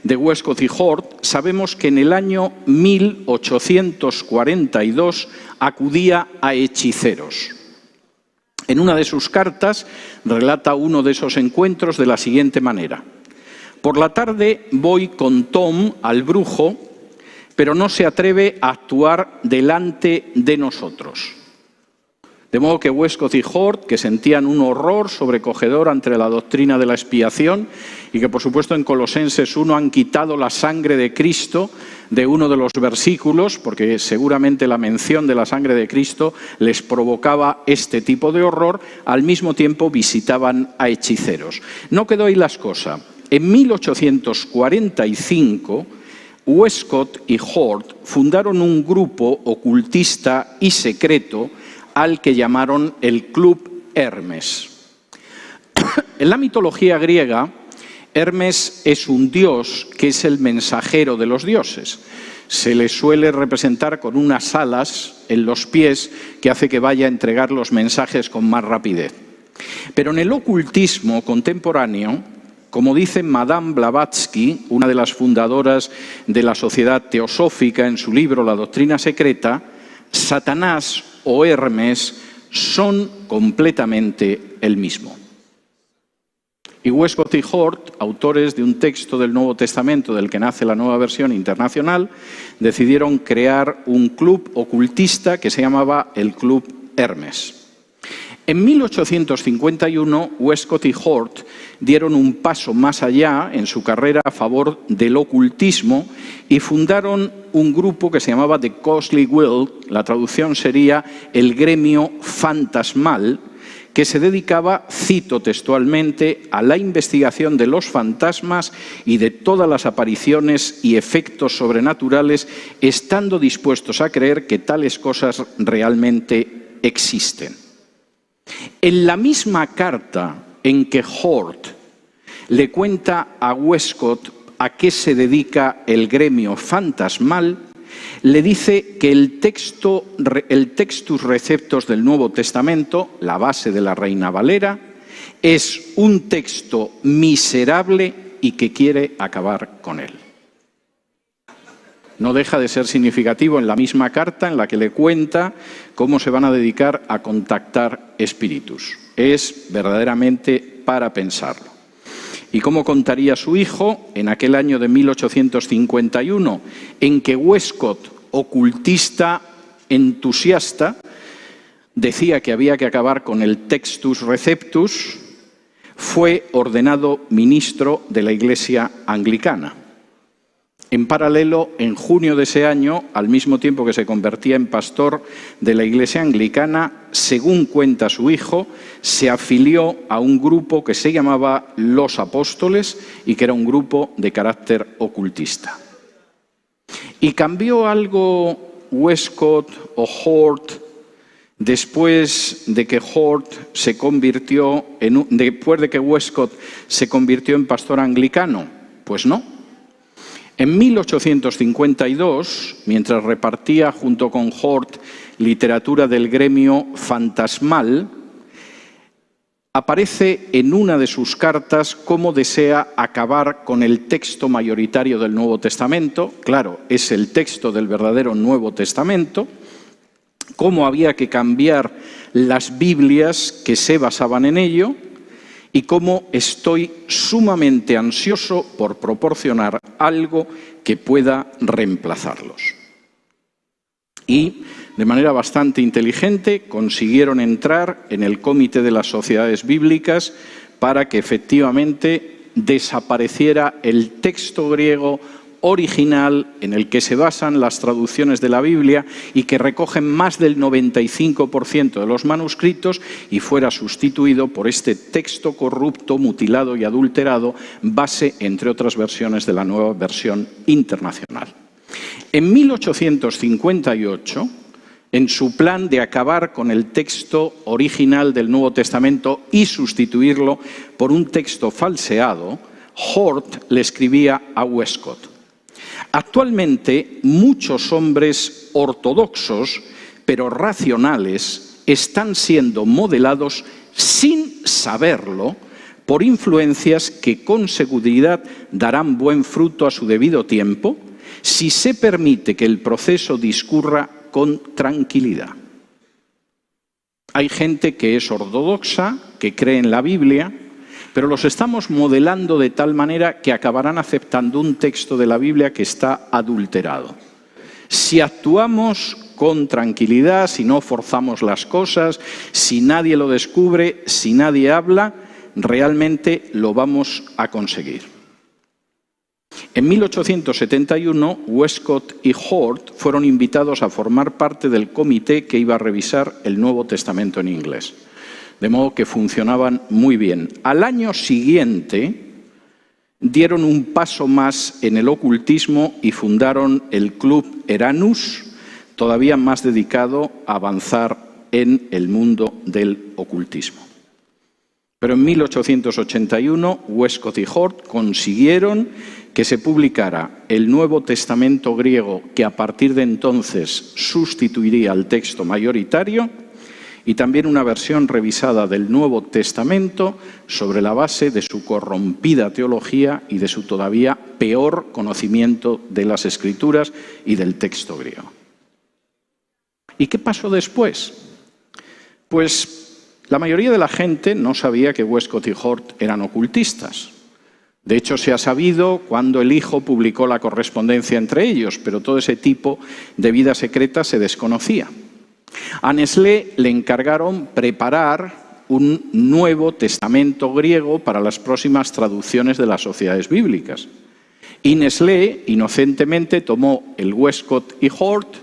de Westcott y Hort, sabemos que en el año 1842 acudía a hechiceros. En una de sus cartas relata uno de esos encuentros de la siguiente manera: por la tarde voy con Tom al brujo, pero no se atreve a actuar delante de nosotros. De modo que Westcott y Hort, que sentían un horror sobrecogedor ante la doctrina de la expiación, y que por supuesto en Colosenses 1 han quitado la sangre de Cristo de uno de los versículos, porque seguramente la mención de la sangre de Cristo les provocaba este tipo de horror, al mismo tiempo visitaban a hechiceros. No quedó ahí las cosas. En 1845, Westcott y Hort fundaron un grupo ocultista y secreto al que llamaron el Club Hermes. En la mitología griega, Hermes es un dios que es el mensajero de los dioses. Se le suele representar con unas alas en los pies que hace que vaya a entregar los mensajes con más rapidez. Pero en el ocultismo contemporáneo, como dice Madame Blavatsky, una de las fundadoras de la Sociedad Teosófica, en su libro La Doctrina Secreta, Satanás o Hermes son completamente el mismo. Y Westcott y Hort, autores de un texto del Nuevo Testamento del que nace la Nueva Versión Internacional, decidieron crear un club ocultista que se llamaba el Club Hermes. En 1851, Westcott y Hort dieron un paso más allá en su carrera a favor del ocultismo y fundaron un grupo que se llamaba The Ghostly Guild, la traducción sería el gremio fantasmal, que se dedicaba, cito textualmente, a la investigación de los fantasmas y de todas las apariciones y efectos sobrenaturales, estando dispuestos a creer que tales cosas realmente existen. En la misma carta en que Hort le cuenta a Westcott a qué se dedica el gremio fantasmal, le dice que el Textus Receptus del Nuevo Testamento, la base de la Reina Valera, es un texto miserable y que quiere acabar con él. No deja de ser significativo en la misma carta en la que le cuenta cómo se van a dedicar a contactar espíritus. Es verdaderamente para pensarlo. ¿Y cómo contaría su hijo en aquel año de 1851 en que Westcott, ocultista entusiasta, decía que había que acabar con el Textus Receptus, fue ordenado ministro de la Iglesia anglicana? En paralelo, en junio de ese año, al mismo tiempo que se convertía en pastor de la Iglesia anglicana, según cuenta su hijo, se afilió a un grupo que se llamaba Los Apóstoles y que era un grupo de carácter ocultista. ¿Y cambió algo Westcott o Hort después de que Westcott se convirtió en pastor anglicano? Pues no. En 1852, mientras repartía junto con Hort literatura del gremio fantasmal, aparece en una de sus cartas cómo desea acabar con el texto mayoritario del Nuevo Testamento. Claro, es el texto del verdadero Nuevo Testamento. Cómo había que cambiar las Biblias que se basaban en ello. Y cómo estoy sumamente ansioso por proporcionar algo que pueda reemplazarlos. Y, de manera bastante inteligente, consiguieron entrar en el Comité de las Sociedades Bíblicas para que efectivamente desapareciera el texto griego original en el que se basan las traducciones de la Biblia y que recogen más del 95% de los manuscritos y fuera sustituido por este texto corrupto, mutilado y adulterado, base, entre otras versiones, de la Nueva Versión Internacional. En 1858, en su plan de acabar con el texto original del Nuevo Testamento y sustituirlo por un texto falseado, Hort le escribía a Westcott: actualmente, muchos hombres ortodoxos, pero racionales, están siendo modelados sin saberlo por influencias que con seguridad darán buen fruto a su debido tiempo, si se permite que el proceso discurra con tranquilidad. Hay gente que es ortodoxa, que cree en la Biblia, pero los estamos modelando de tal manera que acabarán aceptando un texto de la Biblia que está adulterado. Si actuamos con tranquilidad, si no forzamos las cosas, si nadie lo descubre, si nadie habla, realmente lo vamos a conseguir. En 1871, Westcott y Hort fueron invitados a formar parte del comité que iba a revisar el Nuevo Testamento en inglés. De modo que funcionaban muy bien. Al año siguiente dieron un paso más en el ocultismo y fundaron el Club Eranus, todavía más dedicado a avanzar en el mundo del ocultismo. Pero en 1881, Westcott y Hort consiguieron que se publicara el Nuevo Testamento griego, que a partir de entonces sustituiría al texto mayoritario, y también una versión revisada del Nuevo Testamento sobre la base de su corrompida teología y de su todavía peor conocimiento de las Escrituras y del texto griego. ¿Y qué pasó después? Pues la mayoría de la gente no sabía que Westcott y Hort eran ocultistas. De hecho, se ha sabido cuando el hijo publicó la correspondencia entre ellos, pero todo ese tipo de vida secreta se desconocía. A Nestlé le encargaron preparar un Nuevo Testamento griego para las próximas traducciones de las sociedades bíblicas. Y Nestlé, inocentemente, tomó el Westcott y Hort,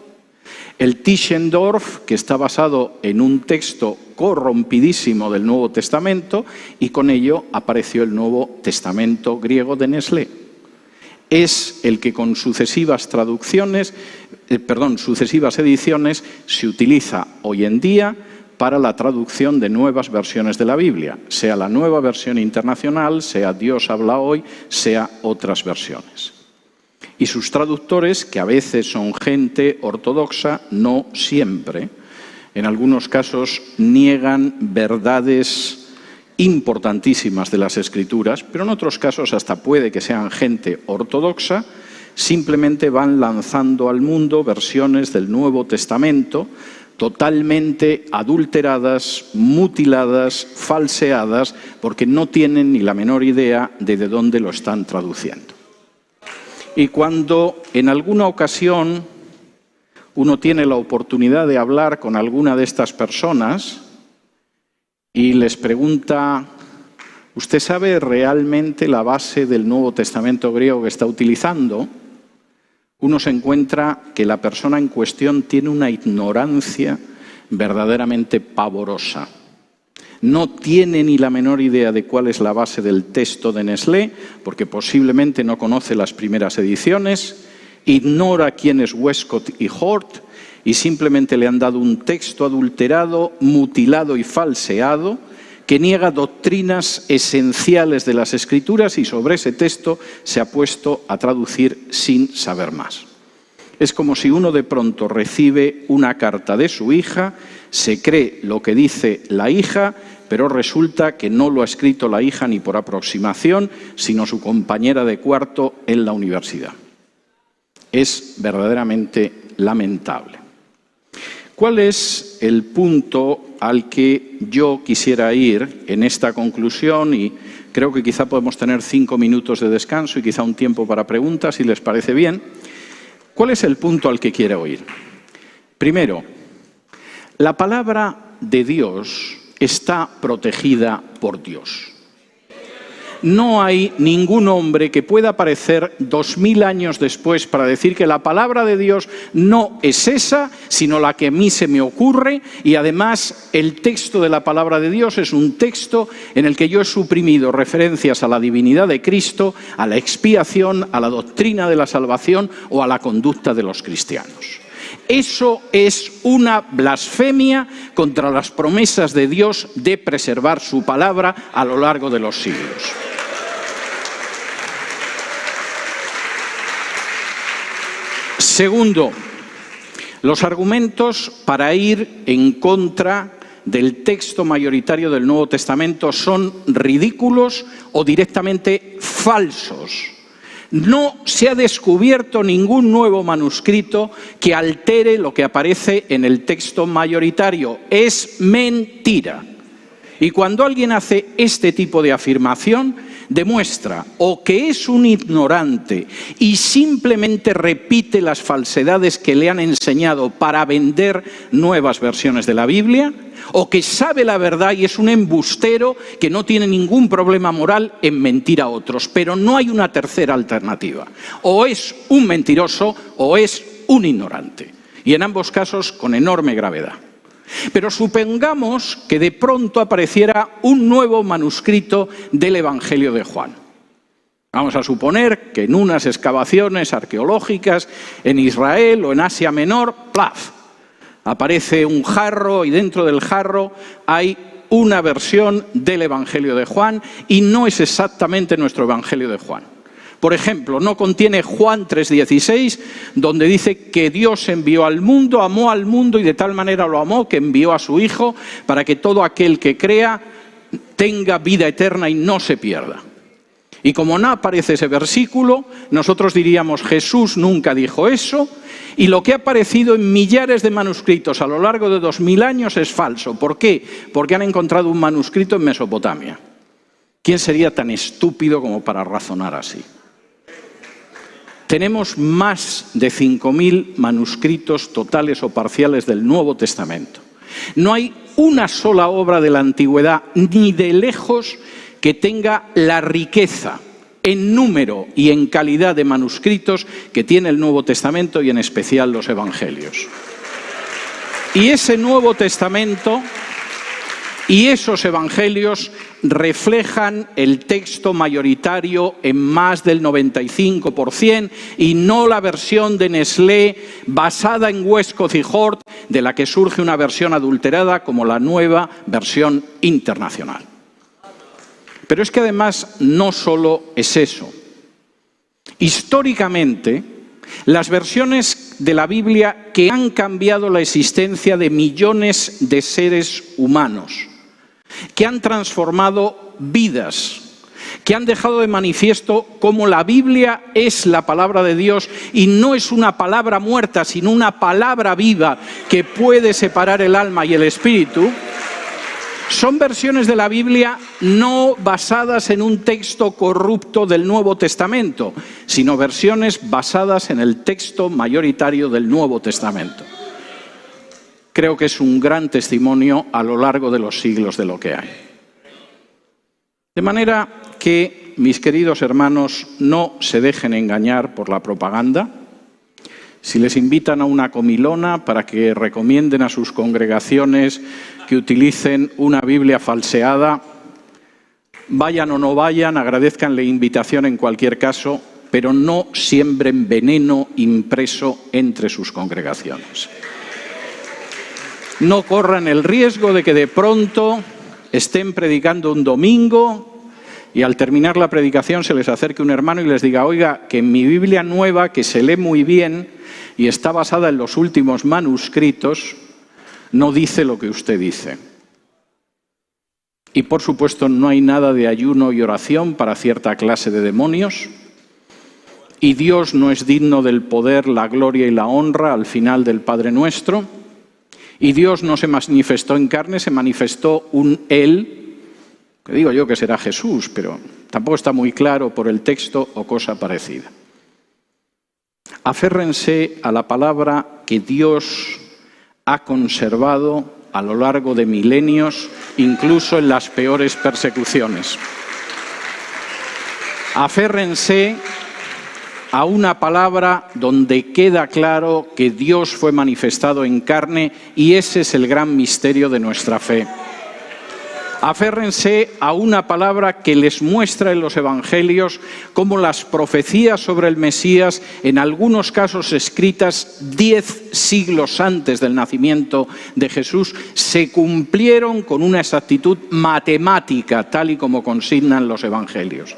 el Tischendorf, que está basado en un texto corrompidísimo del Nuevo Testamento, y con ello apareció el Nuevo Testamento griego de Nestlé. Es el que con sucesivas ediciones se utiliza hoy en día para la traducción de nuevas versiones de la Biblia, sea la Nueva Versión Internacional, sea Dios habla hoy, sea otras versiones. Y sus traductores, que a veces son gente ortodoxa, no siempre, en algunos casos niegan verdades importantísimas de las Escrituras, pero en otros casos hasta puede que sean gente ortodoxa, simplemente van lanzando al mundo versiones del Nuevo Testamento totalmente adulteradas, mutiladas, falseadas, porque no tienen ni la menor idea de dónde lo están traduciendo. Y cuando en alguna ocasión uno tiene la oportunidad de hablar con alguna de estas personas y les pregunta, ¿usted sabe realmente la base del Nuevo Testamento griego que está utilizando? Uno se encuentra que la persona en cuestión tiene una ignorancia verdaderamente pavorosa. No tiene ni la menor idea de cuál es la base del texto de Nestlé, porque posiblemente no conoce las primeras ediciones, ignora quién es Westcott y Hort, y simplemente le han dado un texto adulterado, mutilado y falseado, que niega doctrinas esenciales de las Escrituras, y sobre ese texto se ha puesto a traducir sin saber más. Es como si uno de pronto recibe una carta de su hija, se cree lo que dice la hija, pero resulta que no lo ha escrito la hija ni por aproximación, sino su compañera de cuarto en la universidad. Es verdaderamente lamentable. ¿Cuál es el punto al que yo quisiera ir en esta conclusión? Y creo que quizá podemos tener 5 minutos de descanso y quizá un tiempo para preguntas, si les parece bien. ¿Cuál es el punto al que quiero ir? Primero, la palabra de Dios está protegida por Dios. No hay ningún hombre que pueda aparecer 2000 años después para decir que la palabra de Dios no es esa, sino la que a mí se me ocurre, y además el texto de la palabra de Dios es un texto en el que yo he suprimido referencias a la divinidad de Cristo, a la expiación, a la doctrina de la salvación o a la conducta de los cristianos. Eso es una blasfemia contra las promesas de Dios de preservar su palabra a lo largo de los siglos. Segundo, los argumentos para ir en contra del texto mayoritario del Nuevo Testamento son ridículos o directamente falsos. No se ha descubierto ningún nuevo manuscrito que altere lo que aparece en el texto mayoritario. Es mentira. Y cuando alguien hace este tipo de afirmación, demuestra o que es un ignorante y simplemente repite las falsedades que le han enseñado para vender nuevas versiones de la Biblia, o que sabe la verdad y es un embustero que no tiene ningún problema moral en mentir a otros. Pero no hay una tercera alternativa. O es un mentiroso o es un ignorante. Y en ambos casos con enorme gravedad. Pero supongamos que de pronto apareciera un nuevo manuscrito del Evangelio de Juan. Vamos a suponer que en unas excavaciones arqueológicas en Israel o en Asia Menor, ¡plaf!, aparece un jarro y dentro del jarro hay una versión del Evangelio de Juan y no es exactamente nuestro Evangelio de Juan. Por ejemplo, no contiene Juan 3:16, donde dice que Dios envió al mundo, amó al mundo y de tal manera lo amó que envió a su Hijo para que todo aquel que crea tenga vida eterna y no se pierda. Y como no aparece ese versículo, nosotros diríamos Jesús nunca dijo eso y lo que ha aparecido en millares de manuscritos a lo largo de 2000 años es falso. ¿Por qué? Porque han encontrado un manuscrito en Mesopotamia. ¿Quién sería tan estúpido como para razonar así? Tenemos más de 5.000 manuscritos totales o parciales del Nuevo Testamento. No hay una sola obra de la Antigüedad, ni de lejos, que tenga la riqueza en número y en calidad de manuscritos que tiene el Nuevo Testamento y en especial los Evangelios. Y ese Nuevo Testamento y esos Evangelios reflejan el texto mayoritario en más del 95% y no la versión de Nestlé basada en Westcott y Hort, de la que surge una versión adulterada como la nueva versión internacional. Pero es que además no solo es eso. Históricamente, las versiones de la Biblia que han cambiado la existencia de millones de seres humanos, que han transformado vidas, que han dejado de manifiesto cómo la Biblia es la palabra de Dios y no es una palabra muerta, sino una palabra viva que puede separar el alma y el espíritu. Son versiones de la Biblia no basadas en un texto corrupto del Nuevo Testamento, sino versiones basadas en el texto mayoritario del Nuevo Testamento. Creo que es un gran testimonio a lo largo de los siglos de lo que hay. De manera que, mis queridos hermanos, no se dejen engañar por la propaganda. Si les invitan a una comilona para que recomienden a sus congregaciones que utilicen una Biblia falseada, vayan o no vayan, agradezcan la invitación en cualquier caso, pero no siembren veneno impreso entre sus congregaciones. No corran el riesgo de que de pronto estén predicando un domingo y al terminar la predicación se les acerque un hermano y les diga: oiga, que en mi Biblia nueva, que se lee muy bien y está basada en los últimos manuscritos, no dice lo que usted dice. Y por supuesto no hay nada de ayuno y oración para cierta clase de demonios. Y Dios no es digno del poder, la gloria y la honra al final del Padre Nuestro. Y Dios no se manifestó en carne, se manifestó un Él, que digo yo que será Jesús, pero tampoco está muy claro por el texto o cosa parecida. Aférrense a la palabra que Dios ha conservado a lo largo de milenios, incluso en las peores persecuciones. Aférrense a una palabra donde queda claro que Dios fue manifestado en carne y ese es el gran misterio de nuestra fe. Aférrense a una palabra que les muestra en los evangelios cómo las profecías sobre el Mesías, en algunos casos escritas 10 siglos antes del nacimiento de Jesús, se cumplieron con una exactitud matemática, tal y como consignan los evangelios.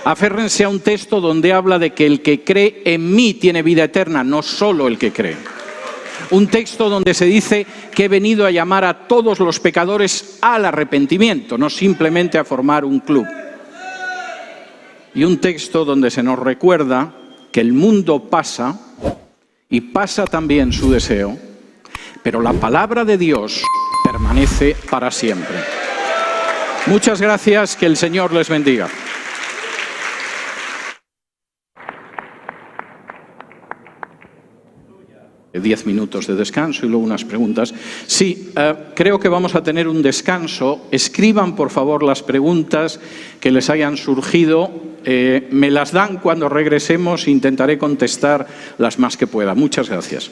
Aférrense a un texto donde habla de que el que cree en mí tiene vida eterna, no solo el que cree. Un texto donde se dice que he venido a llamar a todos los pecadores al arrepentimiento, no simplemente a formar un club. Y un texto donde se nos recuerda que el mundo pasa y pasa también su deseo, pero la palabra de Dios permanece para siempre. Muchas gracias, que el Señor les bendiga. 10 minutos de descanso y luego unas preguntas. Sí, creo que vamos a tener un descanso. Escriban, por favor, las preguntas que les hayan surgido. Me las dan cuando regresemos e intentaré contestar las más que pueda. Muchas gracias.